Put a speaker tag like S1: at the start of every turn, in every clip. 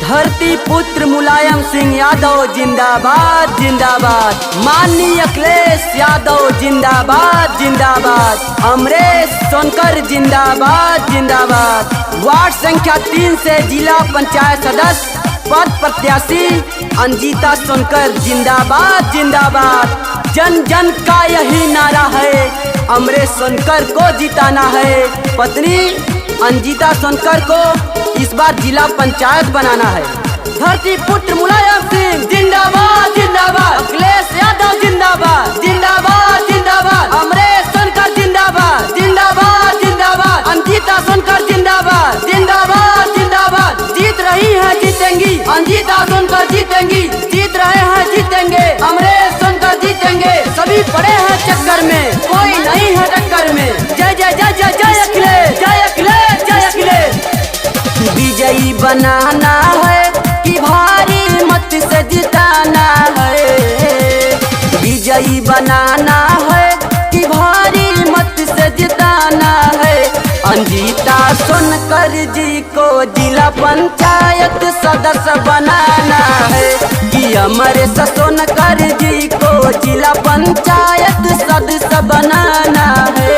S1: धरती पुत्र मुलायम सिंह यादव जिंदाबाद जिंदाबाद। माननीय अखिलेश यादव जिंदाबाद जिंदाबाद। अमरेश सोनकर जिंदाबाद जिंदाबाद। वार्ड संख्या 3 से जिला पंचायत सदस्य पद प्रत्याशी अंजिता सोनकर जिंदाबाद जिंदाबाद। जन जन का यही नारा है, अमरेश सोनकर को जिताना है। पत्नी अंजिता सोनकर को इस बार जिला पंचायत बनाना है। धरती पुत्र मुलायम सिंह जिंदाबाद जिंदाबाद। अखिलेश यादव जिंदाबाद जिंदाबाद जिंदाबाद। अमरेश सोनकर जिंदाबाद जिंदाबाद जिंदाबाद। अंजिता सोनकर जिंदाबाद जिंदाबाद जिंदाबाद। जीत रही है जीतेंगी, अंजिता सोनकर जीतेंगी। जीत रहे हैं जीतेंगे, अमरेश सोनकर जीतेंगे। सभी पड़े हैं चक्कर में, कोई नहीं है टक्कर में। जय जय जय जय जय अखिलेश, जय अखिलेश, जय अखिलेश। विजयी बनाना है कि भारी मत से जिताना है। विजयी बनाना है कि भारी मत से जिताना है। अंजिता सोनकर जी को जिला पंचायत सदस्य बनाना है कि अमरेश सोनकर जी को जिला पंचायत सदस्य बनाना है।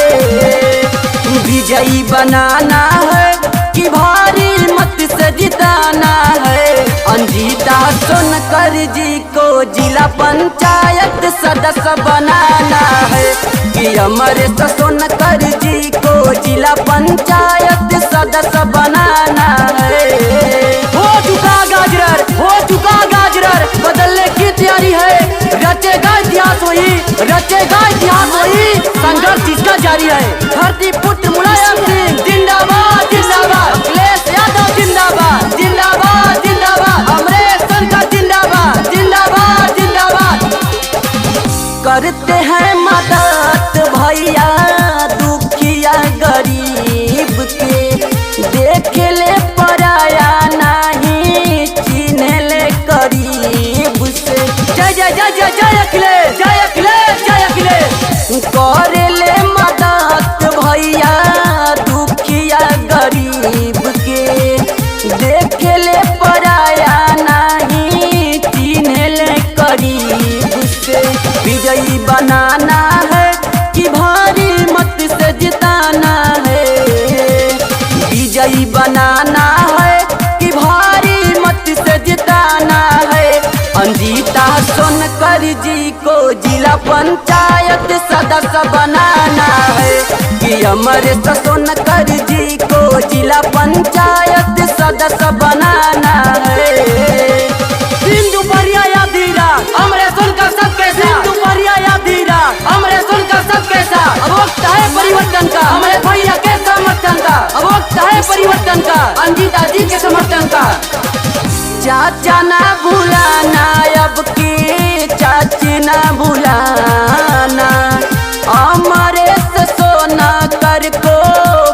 S1: विजयी बनाना है कि भारी मत से जिताना है। अंजिता सोनकर जी को जिला पंचायत सदस्य बनाना है कि अमरेश सोनकर जी को जिला पंचायत सदस्य बनाना है। हो चुका गाजरर, हो चुका गाजरर, बदलने की तैयारी है। रचेगा इतिहास वही, रचेगा इतिहास वही, संघर्ष इसका जारी है। धरती पुत्र मुलायम सिंह जिंदाबाद जिंदाबाद। अखिलेश यादव जिंदाबाद जिंदाबाद जिंदाबाद। अमरेश सोनकर जिंदाबाद जिंदाबाद जिंदाबाद। करते हैं मदद भैया दुखिया गरीब के, देख ले पराया नहीं चिन्ह ले करीब से। जय जय जय जय जय अखिलेश, जय अखिलेश, जय अखिलेश। करे ले मदद भैया दुखिया गरीब के, देख ले पराया नहीं चिन्ह ले करीब से। विजयी बनाना है कि भारी मत से जिताना है। विजयी बनाना है कि भारी मत से जिताना है। अंजिता सोनकर जी को जिला पंचायत सदस्य बनाना है कि अमरेश सोनकर जी को जिला पंचायत सदस्य बनाना है। सिंधु परिया या धीरा, अमरेश सोनकर सबके साथ। सिंधु परिया या धीरा, अमरेश सोनकर सबके साथ। अब वक्त है परिवर्तन का, अमरेश भैया के समर्थन का। अब वक्त है परिवर्तन का, अंजिता जी के समर्थन का। चाचा ना भुलाना अब की, चाची ना भुलाना। अमरेश सोनकर को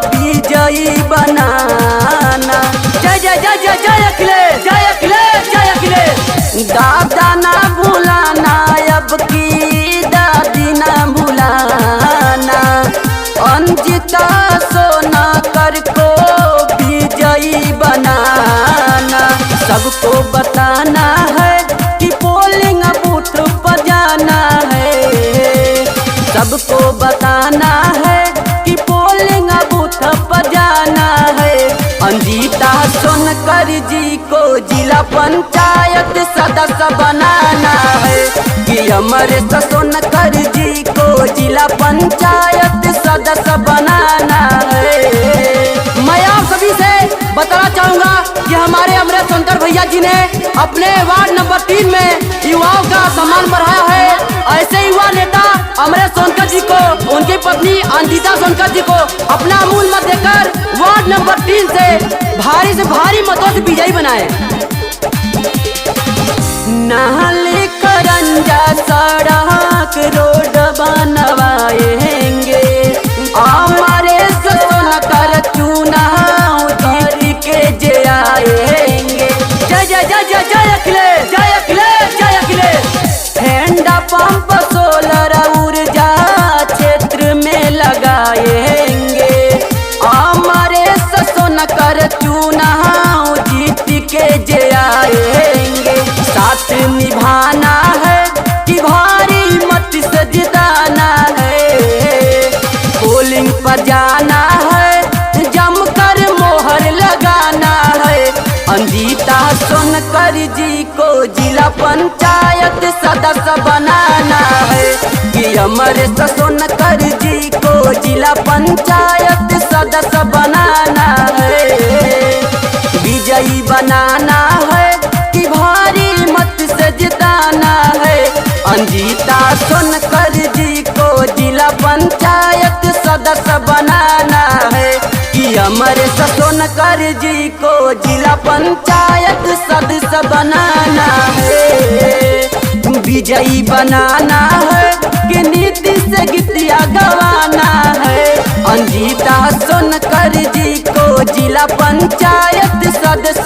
S1: विजयी बनाना। जय जय जय जय जय अखिलेश, जय अखिलेश, जय अखिलेश। दादा ना भुलाना अब की, दादी ना भुलाना। अंजिता सोनकर को विजयी बनाना। सबको बताना है कि पोलिंग बूथ पर जाना है। सबको बताना है कि पोलिंग बूथ पर जाना है। अंजिता सोनकर जी को जिला पंचायत सदस्य बनाना है कि अमरेश सोनकर जी को जिला पंचायत सदस्य बनाना है। मैं आप सभी से बताना चाहूँगा कि हमारे अमरेश सोनकर भैया जी ने अपने वार्ड नंबर 3 में युवाओं का सम्मान बढ़ाया है। ऐसे युवा नेता अमरेश सोनकर जी को, उनकी पत्नी अंजिता सोनकर जी को अपना अमूल्य मत देकर वार्ड नंबर 3 से भारी मतों से विजयी बनाए। नाली करंजा सड़क रोड बनवाएंगे, अमरेश सोनकर चुनाव जीत के जे आएंगे। जय जय जय जय जय अखिलेश, जय अखिलेश, जय अखिलेश। हैंडा पंप सोलर ऊर्जा क्षेत्र में लगाएंगे, अमरेश सोनकर चुनाव जीत के जे सोनकर जी को जिला पंचायत सदस्य बनाना है कि अमरेश सोनकर जी को जिला पंचायत सदस्य बनाना है। विजयी बनाना है कि भारी मत से जिताना है। अंजिता सोनकर जी को जिला पंचायत सदस्य बनाना है कि अमरेश सोनकर जी को जिला पंचायत सदस्य बनाना है। विजयी बनाना है कि नीति से गीतिया गवाना है। अंजिता सोनकर जी को जिला पंचायत सदस्य